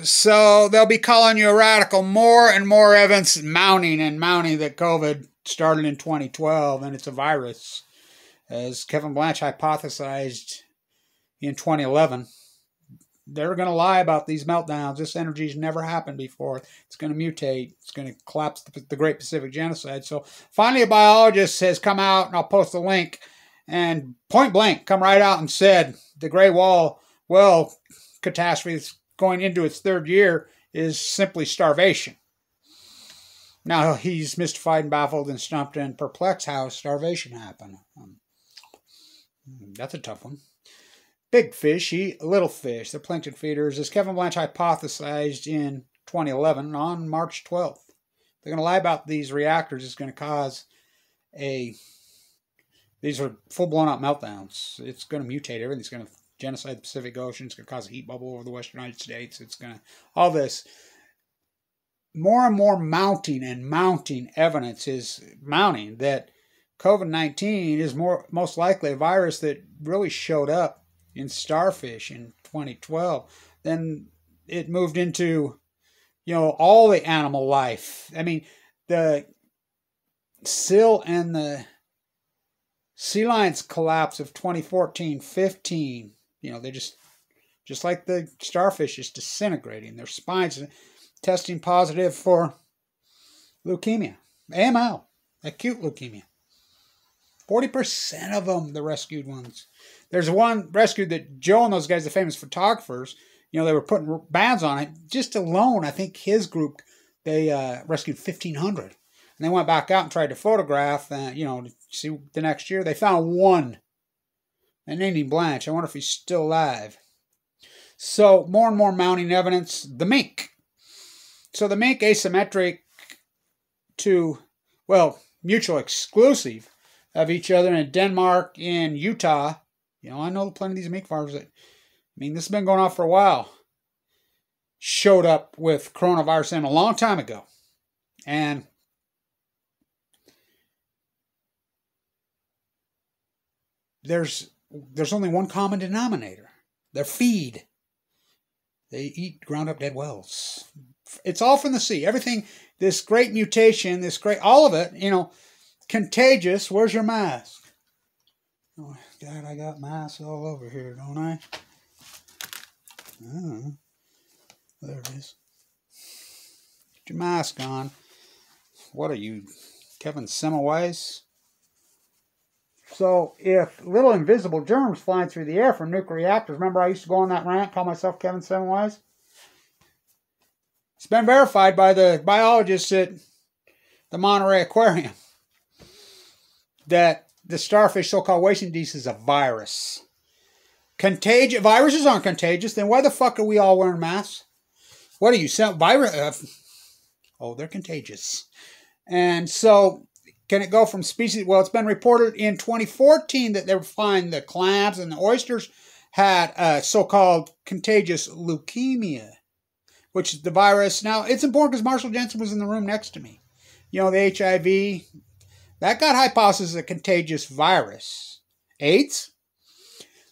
So they'll be calling you a radical. More and more evidence mounting that COVID started in 2012 and it's a virus. As Kevin Blanch hypothesized in 2011, they're going to lie about these meltdowns. This energy's never happened before. It's going to mutate. It's going to collapse the Great Pacific Genocide. So finally a biologist has come out, and I'll post the link, and point blank come right out and said the Gray Wall catastrophe that's going into its third year is simply starvation. Now he's mystified and baffled and stumped and perplexed how starvation happened. That's a tough one. Big fish eat little fish. They're plankton feeders. As Kevin Blanch hypothesized in 2011 on March 12th. They're going to lie about these reactors. It's going to cause these are full-blown out meltdowns. It's going to mutate everything. It's going to genocide the Pacific Ocean. It's going to cause a heat bubble over the western United States. It's going to, all this. More and more mounting evidence is mounting that COVID-19 is most likely a virus that really showed up in starfish in 2012. Then it moved into, all the animal life. I mean, the SIL and the sea lions collapse of 2014-15, they just like the starfish is disintegrating. Their spines testing positive for leukemia, AML, acute leukemia. 40% of them, the rescued ones. There's one rescued that Joe and those guys, the famous photographers, they were putting bands on it. Just alone, I think his group, they rescued 1,500. And they went back out and tried to photograph, to see the next year. They found one. And named him Blanch. I wonder if he's still alive. So, more and more mounting evidence. The mink. So, the mink asymmetric to, mutual exclusive of each other in Denmark, in Utah. I know plenty of these mink farms that, this has been going on for a while. Showed up with coronavirus in a long time ago. And there's only one common denominator. Their feed. They eat ground up dead whales. It's all from the sea. Everything, this great mutation, all of it, contagious. Where's your mask? Oh, God, I got masks all over here, don't I? Oh, there it is. Get your mask on. What are you, Kevin Semmelweis? So, if little invisible germs flying through the air from nuclear reactors, remember I used to go on that rant, call myself Kevin Semmelweis? It's been verified by the biologists at the Monterey Aquarium that the starfish, so-called wasting disease, is a virus. Viruses aren't contagious, then why the fuck are we all wearing masks? What are you saying? They're contagious. And so, can it go from species? Well, it's been reported in 2014 that they would find the clams and the oysters had a so-called contagious leukemia, which is the virus. Now, it's important because Marshall Jensen was in the room next to me. The HIV, that got hypothesis as a contagious virus. AIDS?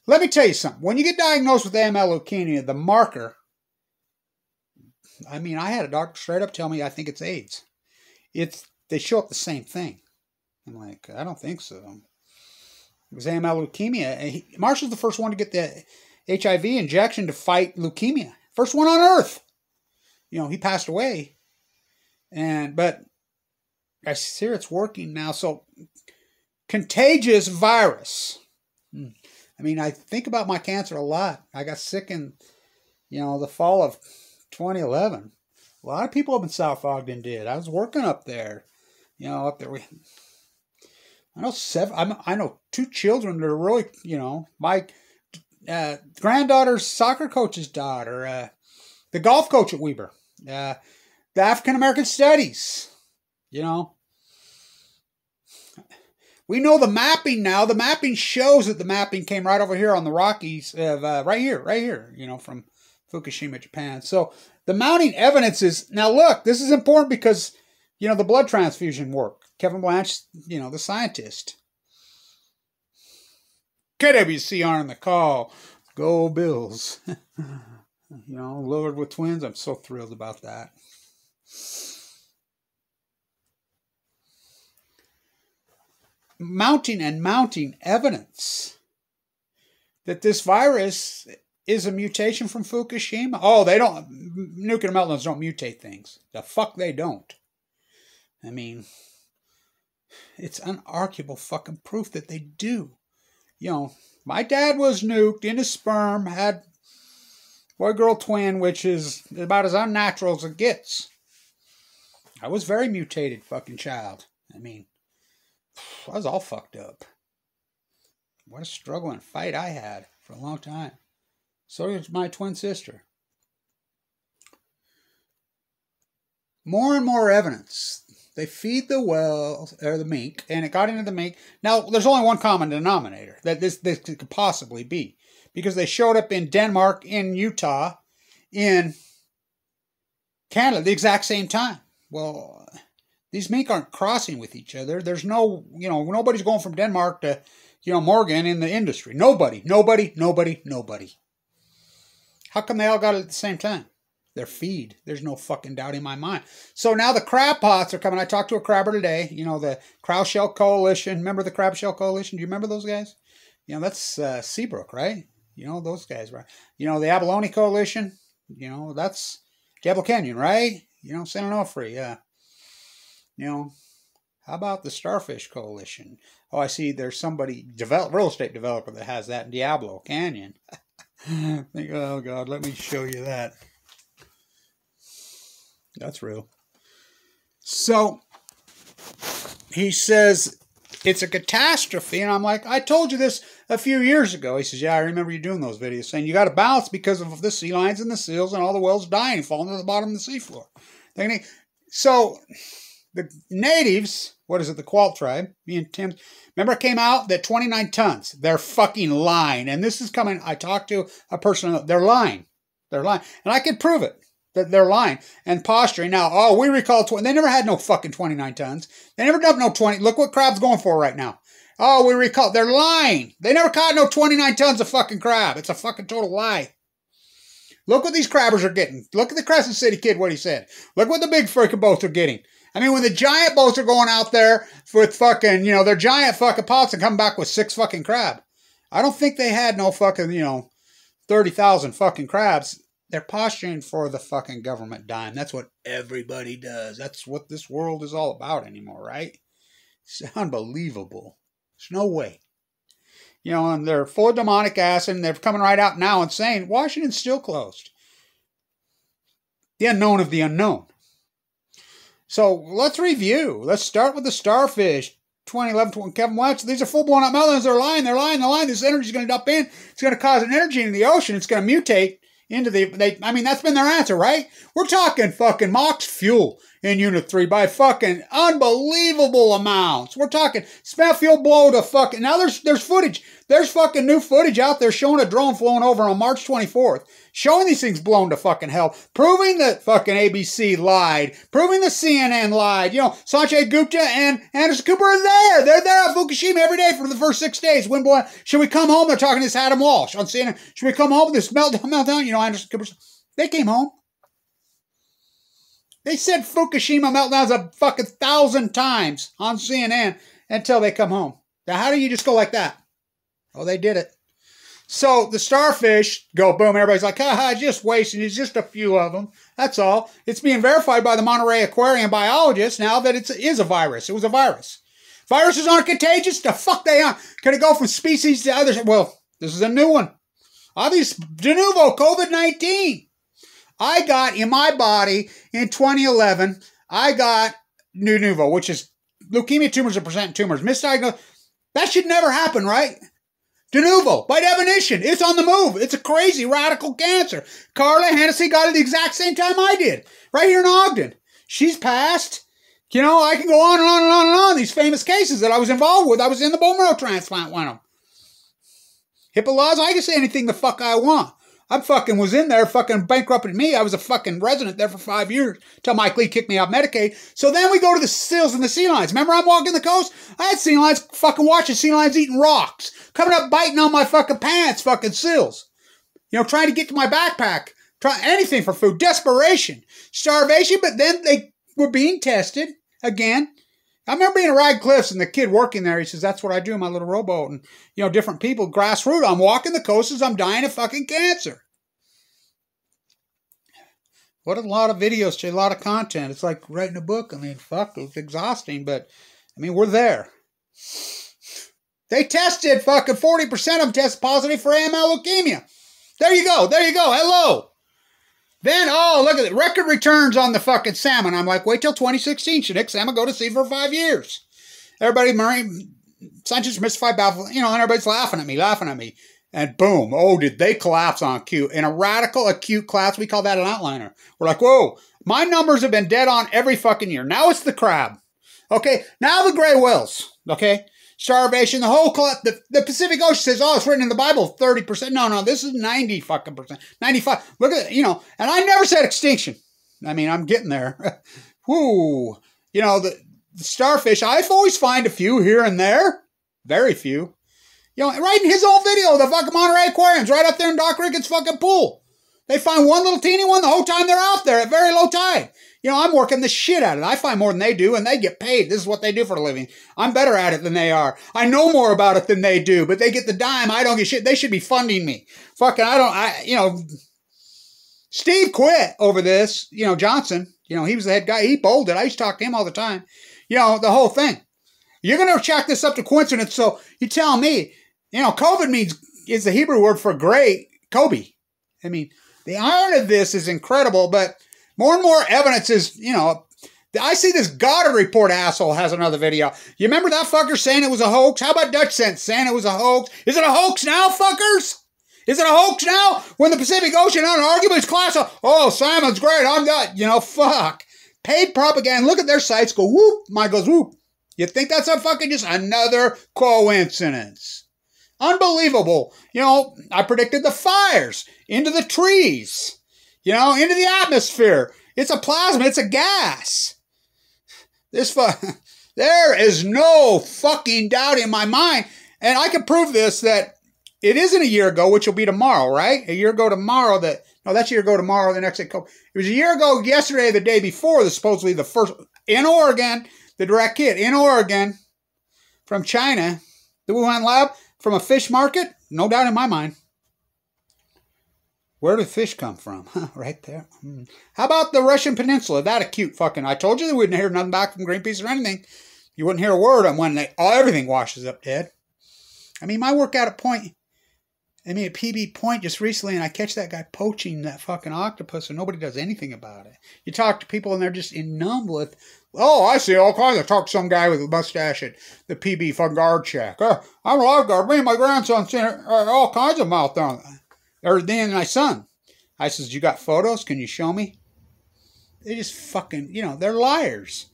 Let me tell you something. When you get diagnosed with AML leukemia, the marker, I had a doctor straight up tell me I think it's AIDS. They show up the same thing. I'm like, I don't think so. It was AML leukemia. Marshall's the first one to get the HIV injection to fight leukemia. First one on earth. He passed away. But I hear it's working now. So, contagious virus. I think about my cancer a lot. I got sick in, the fall of 2011. A lot of people up in South Ogden did. I was working up there. Up there. I know 2 children that are really, my granddaughter's soccer coach's daughter, the golf coach at Weber, the African American Studies, We know the mapping now. The mapping shows that the mapping came right over here on the Rockies, right here, from Fukushima, Japan. So the mounting evidence is, now look, this is important because, the blood transfusion work. Kevin Blanch, the scientist. KWCR on the call. Go Bills. You know, Lillard with twins. I'm so thrilled about that. Mounting evidence that this virus is a mutation from Fukushima. Oh, they don't. Nuclear meltdowns don't mutate things. The fuck they don't. I mean, it's unarguable fucking proof that they do. You know, my dad was nuked in his sperm, had boy-girl twin, which is about as unnatural as it gets. I was very mutated fucking child. I mean, I was all fucked up. What a struggle and fight I had for a long time. So did my twin sister. More and more evidence. They feed the whales, or the mink, and it got into the mink. Now, there's only one common denominator that this could possibly be. Because they showed up in Denmark, in Utah, in Canada at the exact same time. Well, these mink aren't crossing with each other. There's no, nobody's going from Denmark to, Morgan in the industry. Nobody. How come they all got it at the same time? Their feed. There's no fucking doubt in my mind. So now the crab pots are coming. I talked to a crabber today. The Crab Shell Coalition. Remember the Crab Shell Coalition? Do you remember those guys? That's Seabrook, right? Those guys, right? The Abalone Coalition. That's Diablo Canyon, right? San Onofre, yeah. How about the Starfish Coalition? Oh, I see there's somebody, real estate developer that has that in Diablo Canyon. Oh, God, let me show you that. That's real. So, he says, it's a catastrophe. And I'm like, I told you this a few years ago. He says, yeah, I remember you doing those videos saying you got to balance because of the sea lions and the seals and all the whales dying and falling to the bottom of the seafloor. So, the natives, what is it, the Qualt tribe, me and Tim, remember it came out that 29 tons. They're fucking lying. And this is coming, I talked to a person, they're lying. They're lying. And I can prove it. That they're lying and posturing. Now, we recall 20. They never had no fucking 29 tons. They never dumped no 20. Look what crab's going for right now. We recall. They're lying. They never caught no 29 tons of fucking crab. It's a fucking total lie. Look what these crabbers are getting. Look at the Crescent City kid, what he said. Look what the big freaking boats are getting. I mean, when the giant boats are going out there with fucking, their giant fucking pots and come back with 6 fucking crab. I don't think they had no fucking, 30,000 fucking crabs. They're posturing for the fucking government dime. That's what everybody does. That's what this world is all about anymore, right? It's unbelievable. There's no way. And they're full of demonic acid, and they're coming right out now and saying, Washington's still closed. The unknown of the unknown. So let's review. Let's start with the Starfish. 2011, Kevin Watts. These are full blown up meltdowns. They're lying. This energy is going to dump in. It's going to cause an energy in the ocean. It's going to mutate. That's been their answer, right? We're talking fucking MOX fuel in Unit 3 by fucking unbelievable amounts. We're talking spent fuel blow to fucking... Now there's footage. There's fucking new footage out there showing a drone flowing over on March 24th. Showing these things blown to fucking hell. Proving that fucking ABC lied. Proving that CNN lied. Sanjay Gupta and Anderson Cooper are there. They're there at Fukushima every day for the first 6 days. When boy, should we come home? They're talking to this Adam Walsh on CNN. Should we come home? This meltdown. Anderson Cooper. They came home. They said Fukushima meltdowns a fucking 1,000 times on CNN until they come home. Now, how do you just go like that? Oh, they did it. So the Starfish go boom. Everybody's like, just wasting. It's just a few of them. That's all. It's being verified by the Monterey Aquarium biologists now that it is a virus. It was a virus. Viruses aren't contagious? The fuck they aren't. Can it go from species to others? Well, this is a new one. Obviously, de novo, COVID-19. I got in my body in 2011, I got de novo, which is leukemia tumors or percent tumors. Misdiagnosed. That should never happen, right? De novo, by definition, it's on the move. It's a crazy radical cancer. Carla Hennessy got it the exact same time I did, right here in Ogden. She's passed. I can go on and on and on and on. These famous cases that I was involved with. I was in the bone marrow transplant one of them. HIPAA laws, I can say anything the fuck I want. I fucking was in there, fucking bankrupted me. I was a fucking resident there for 5 years till Mike Lee kicked me out Medicaid. So then we go to the seals and the sea lions. Remember I'm walking the coast? I had sea lions fucking watching sea lions eating rocks. Coming up biting on my fucking pants, fucking seals. Trying to get to my backpack. trying anything for food, desperation, starvation, but then they were being tested again. I remember being at Rag Cliffs and the kid working there, he says, that's what I do in my little rowboat. And, you know, different people, grassroots, I'm walking the coast as I'm dying of fucking cancer. What a lot of videos, a lot of content. It's like writing a book. I mean, fuck, it's exhausting, but, I mean, we're there. They tested fucking 40% of them tested positive for AML leukemia. There you go. There you go. Hello. Then, oh, look at it. Record returns on the fucking salmon. I'm like, wait till 2016. Should Nick salmon go to sea for 5 years? Everybody, marine scientists mystified, baffled, you know, and everybody's laughing at me. And boom, oh, did they collapse on acute. In a radical acute class, we call that an outliner. We're like, whoa, my numbers have been dead on every fucking year. Now it's the crab. Okay, now the gray whales. Okay, starvation, the whole, the Pacific Ocean says, oh, it's written in the Bible, 30%. No, this is 90 fucking percent, 95. Look at it, you know, and I never said extinction. I mean, I'm getting there. Whoo, you know, the starfish, I've always find a few here and there, very few. You know, right in his old video, the fucking Monterey Aquariums, right up there in Doc Ricketts' fucking pool. They find one little teeny one the whole time they're out there at very low tide. You know, I'm working the shit out of it. I find more than they do, and they get paid. This is what they do for a living. I'm better at it than they are. I know more about it than they do, but they get the dime. I don't get shit. They should be funding me. Fucking, you know, Steve quit over this. You know, Johnson, you know, he was the head guy. He bolted. I used to talk to him all the time. You know, the whole thing. You're going to chalk this up to coincidence, so you tell me, you know, COVID is the Hebrew word for great, Kobe. I mean, the irony of this is incredible, but more and more evidence is, you know, I see this Goddard Report asshole has another video. You remember that fucker saying it was a hoax? How about Dutch Sense saying it was a hoax? Is it a hoax now, fuckers? Is it a hoax now? When the Pacific Ocean on an argument class, oh, salmon's great, I'm not, you know, fuck. Paid propaganda, look at their sites, go whoop, mine goes whoop. You think that's a fucking just another coincidence? Unbelievable. You know, I predicted the fires into the trees, you know, into the atmosphere. It's a plasma. It's a gas. There is no fucking doubt in my mind. And I can prove this, that it isn't a year ago, which will be tomorrow, right? A year ago tomorrow that's a year ago tomorrow, the next day. It was a year ago yesterday, the day before, supposedly the first, in Oregon, the direct hit in Oregon from China, the Wuhan lab, from a fish market? No doubt in my mind. Where did fish come from? Right there. How about the Russian Peninsula? That acute fucking... I told you they wouldn't hear nothing back from Greenpeace or anything. You wouldn't hear a word on when everything washes up dead. I mean, my work out at Point... at PB Point just recently, and I catch that guy poaching that fucking octopus, and nobody does anything about it. You talk to people, and they're just numb with... Oh, I see all kinds. I talked to some guy with a mustache at the PB fucking guard shack. I'm a lifeguard. Me and my grandson seen all kinds of meltdown. Or then my son. I says, you got photos? Can you show me? They just fucking, you know, they're liars.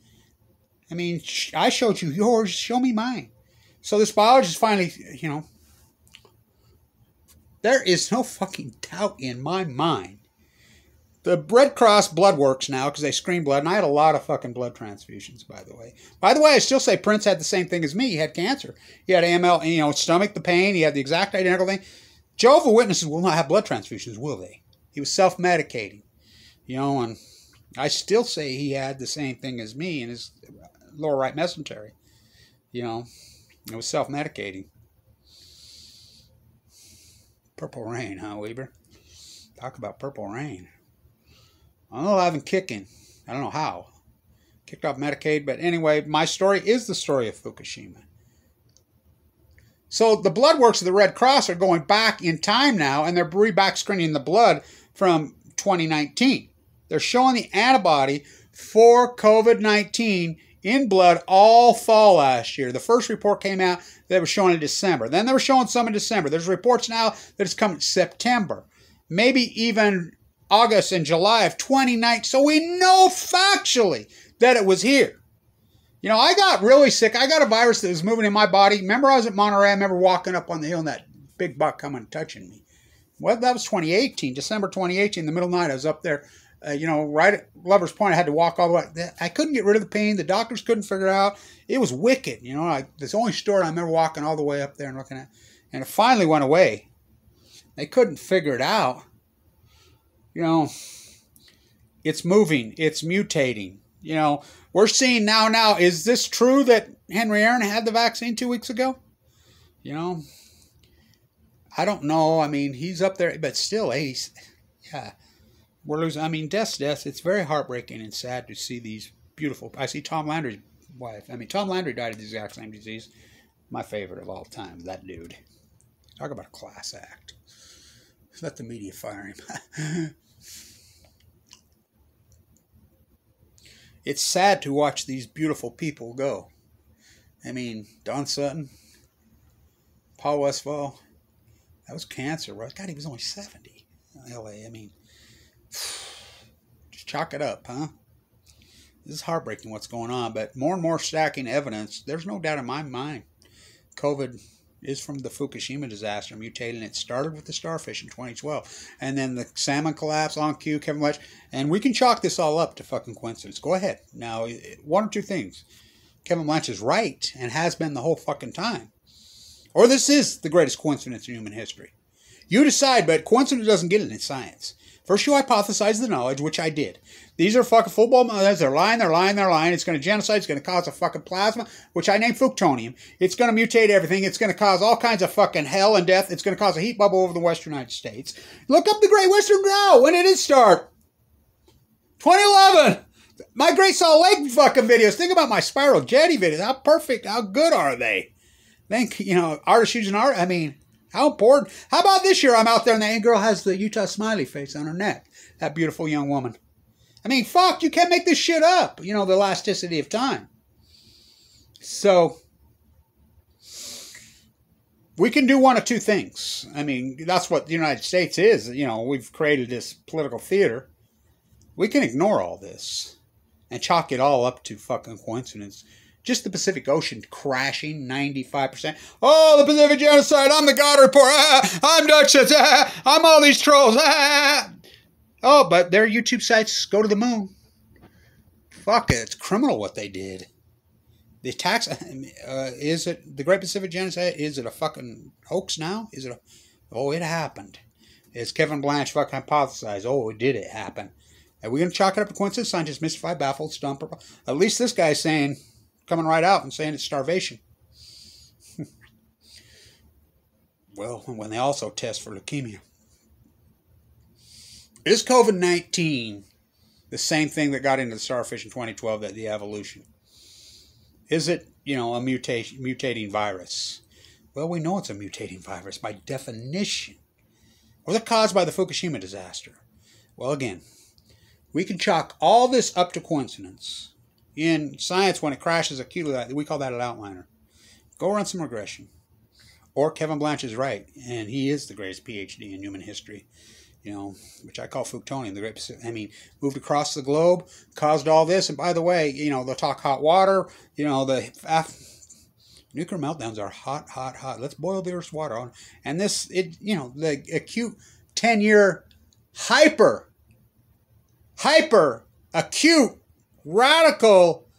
I mean, I showed you yours. Show me mine. So this biologist finally, you know, there is no fucking doubt in my mind. The Red Cross blood works now because they screen blood, and I had a lot of fucking blood transfusions, by the way. By the way, I still say Prince had the same thing as me. He had cancer. He had AML, you know, stomach, the pain. He had the exact identical thing. Jehovah's Witnesses will not have blood transfusions, will they? He was self-medicating, you know, and I still say he had the same thing as me in his lower right mesentery. You know, it was self-medicating. Purple rain, huh, Weber? Talk about purple rain. I'm alive and kicking. I don't know how. Kicked off Medicaid, but anyway, my story is the story of Fukushima. So the blood works of the Red Cross are going back in time now, and they're back screening the blood from 2019. They're showing the antibody for COVID-19 in blood all fall last year. The first report came out, they were showing in December. Then they were showing some in December. There's reports now that it's coming September, maybe even August and July of 2019. So we know factually that it was here. You know, I got really sick. I got a virus that was moving in my body. Remember I was at Monterey? I remember walking up on the hill and that big buck coming and touching me. Well, that was 2018, December 2018, in the middle of the night. I was up there, you know, right at Lover's Point. I had to walk all the way. I couldn't get rid of the pain. The doctors couldn't figure it out. It was wicked. You know, this only story I remember walking all the way up there and looking at. And it finally went away. They couldn't figure it out. you know, it's moving, it's mutating. You know, we're seeing now, is this true that Henry Aaron had the vaccine 2 weeks ago? You know, I don't know. I mean, he's up there, but still, yeah, we're losing. I mean, death. It's very heartbreaking and sad to see these beautiful. I see Tom Landry's wife. I mean, Tom Landry died of the exact same disease. My favorite of all time, that dude. Talk about a class act. Let the media fire him. It's sad to watch these beautiful people go. I mean, Don Sutton, Paul Westphal, that was cancer, right? God, he was only 70 in LA. I mean, just chalk it up, huh? This is heartbreaking what's going on, but more and more stacking evidence. There's no doubt in my mind COVID is from the Fukushima disaster mutating. It started with the starfish in 2012. And then the salmon collapse on cue, Kevin Blanch. And we can chalk this all up to fucking coincidence. Go ahead. Now, one or two things. Kevin Blanch is right and has been the whole fucking time. Or this is the greatest coincidence in human history. You decide, but coincidence doesn't get it in science. First you hypothesize the knowledge, which I did. These are fucking football mothers. They're lying. It's going to genocide. It's going to cause a fucking plasma, which I named Fuktonium. It's going to mutate everything. It's going to cause all kinds of fucking hell and death. It's going to cause a heat bubble over the western United States. Look up the Great Western Drought. When did it start? 2011. My Great Salt Lake fucking videos. Think about my Spiral Jetty videos. How perfect, how good are they? Think, artists using art. I mean, how important. How about this year I'm out there and that girl has the Utah smiley face on her neck. That beautiful young woman. I mean, fuck, you can't make this shit up. The elasticity of time. So, we can do one of two things. I mean, that's what the United States is. We've created this political theater. We can ignore all this and chalk it all up to fucking coincidence. Just the Pacific Ocean crashing 95%. Oh, the Pacific genocide. I'm the God Report. I'm Duchess. I'm all these trolls. Oh, but their YouTube sites go to the moon. Fuck it. It's criminal what they did. The attacks, is it the Great Pacific Genocide? Is it a fucking hoax now? It happened. Is Kevin Blanch fucking hypothesized? Oh, did it happen? Are we going to chalk it up to coincidence? Scientists mystified, baffled, stumped. At least this guy's coming right out and saying it's starvation. Well, when they also test for leukemia. Is COVID-19 the same thing that got into the starfish in 2012, that the evolution? Is it, a mutating virus? Well, we know it's a mutating virus by definition. Was it caused by the Fukushima disaster? Well, again, we can chalk all this up to coincidence. In science, when it crashes acutely, we call that an outliner. Go run some regression. Or Kevin Blanch is right, and he is the greatest PhD in human history. Which I call Fuktonium, the Great Pacific. I mean, moved across the globe, caused all this. And by the way, they'll talk hot water. The nuclear meltdowns are hot, hot, hot. Let's boil the Earth's water on. And this, the acute 10-year hyper acute radical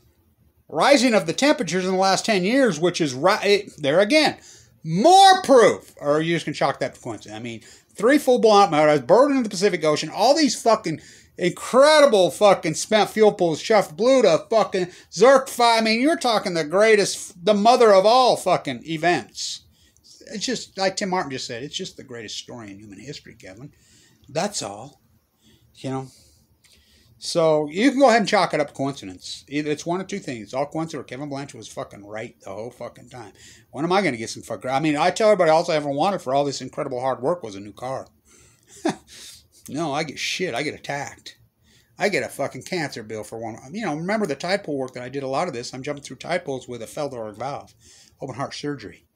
rising of the temperatures in the last 10 years, which is there again, more proof. Or you just can chalk that to coincidence. I mean, 3 full-blown meltdowns, burning in the Pacific Ocean, all these fucking incredible fucking spent fuel pools, Chef Blue to fucking Zerk. I mean, you're talking the mother of all fucking events. It's just, like Tim Martin just said, it's just the greatest story in human history, Kevin. That's all. So, you can go ahead and chalk it up to coincidence. Either it's one of two things. It's all coincidence, or Kevin Blanch was fucking right the whole fucking time. When am I going to get some fucking... I mean, I tell everybody all I ever wanted for all this incredible hard work was a new car. No, I get shit. I get attacked. I get a fucking cancer bill for one. Remember the tide pool work that I did a lot of this. I'm jumping through tide pools with a Feldorf valve. Open heart surgery.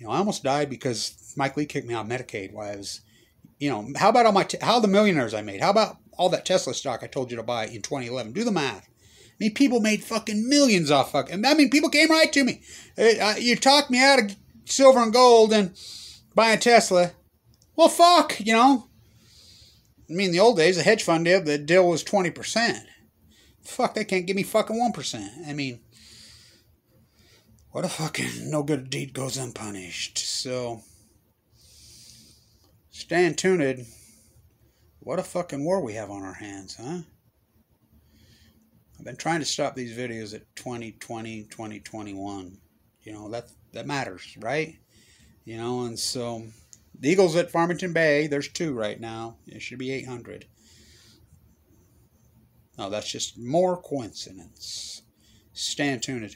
I almost died because Mike Lee kicked me out of Medicaid while I was... how about how the millionaires I made? How about all that Tesla stock I told you to buy in 2011? Do the math. I mean, people made fucking millions off fucking... I mean, people came right to me. You talked me out of silver and gold and buying Tesla. Well, fuck, I mean, in the old days, the hedge fund deal, the deal was 20%. Fuck, they can't give me fucking 1%. I mean, what a fucking no good deed goes unpunished. So, stay tuned. What a fucking war we have on our hands, huh? I've been trying to stop these videos at 2020, 2021. You know, that matters, right? You know, and so the Eagles at Farmington Bay, there's 2 right now. It should be 800. No, that's just more coincidence. Stay tuned.